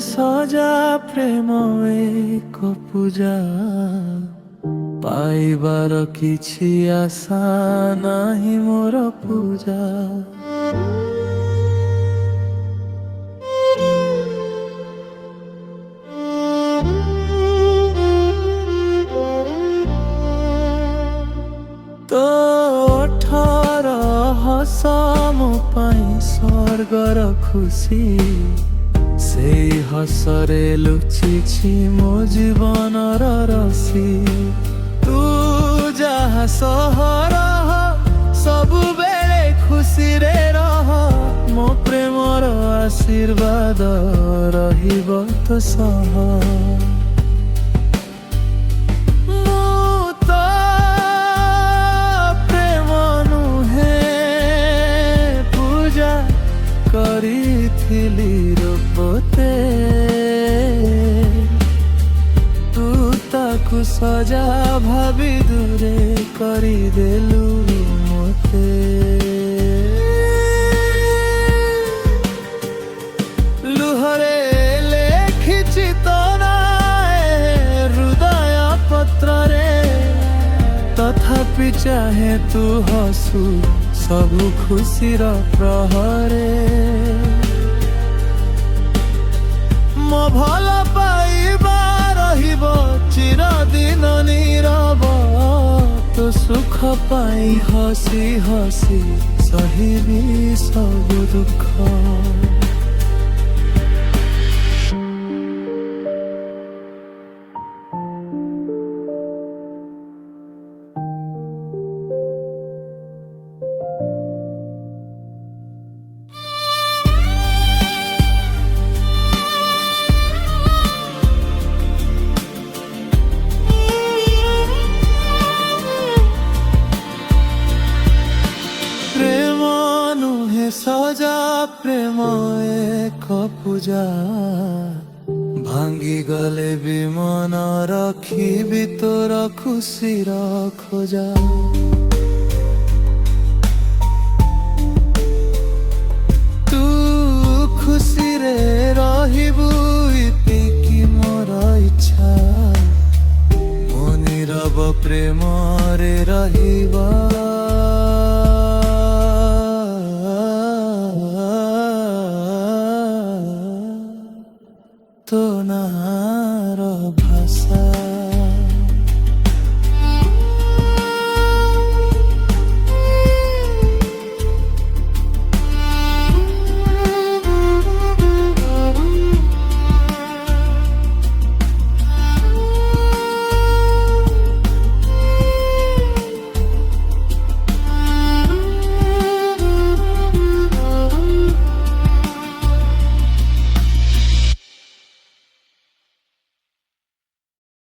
ସଜା ପ୍ରେମ ଏକ ପୂଜା ପାଇବାର କିଛି ଆଶା ନାହିଁ ମୋର ପୂଜା। तो ओठर हस ମୋ ପାଇଁ ସ୍ୱର୍ଗର ଖୁସି, ସେଇ ହସରେ ଲୁଚିଛି ମୋ ଜୀବନର ରସି। ତୁ ଯାହା ସହର ସବୁବେଳେ ଖୁସିରେ ରହ, ମୋ ପ୍ରେମର ଆଶୀର୍ବାଦ ରହିବ ତୋ ସହ। କରିଥିଲି ରୂପତେ ତୁ ତାକୁ ସଜା ଭାବି ଦୂରେ କରିଦେଲୁ ମୋତେ। ଲୁହରେ ଲେଖିଛି ତୋ ନାଁ ହୃଦୟ ପତ୍ରରେ, ତଥାପି ଚାହେଁ ତୁ ହସୁ ସବୁ ଖୁସିର ପ୍ରହରେ। ମୋ ଭଲ ପାଇବା ରହିବ ଚିରଦିନ ନୀରବ, ତୋ ସୁଖ ପାଇଁ ହସି ହସି ସହିବି ସବୁ ଦୁଃଖ। ସଜା ପ୍ରେମ ଏକ ପୂଜା, ଭାଙ୍ଗିଗଲେ ବି ମନ ରଖିବି ତୋର ଖୁସିର ଖୋଜା। ତୁ ଖୁସିରେ ରହିବୁ ଏତିକି ମୋର ଇଚ୍ଛା, ମୋ ନୀରବ ପ୍ରେମରେ ରହିବା। तो ना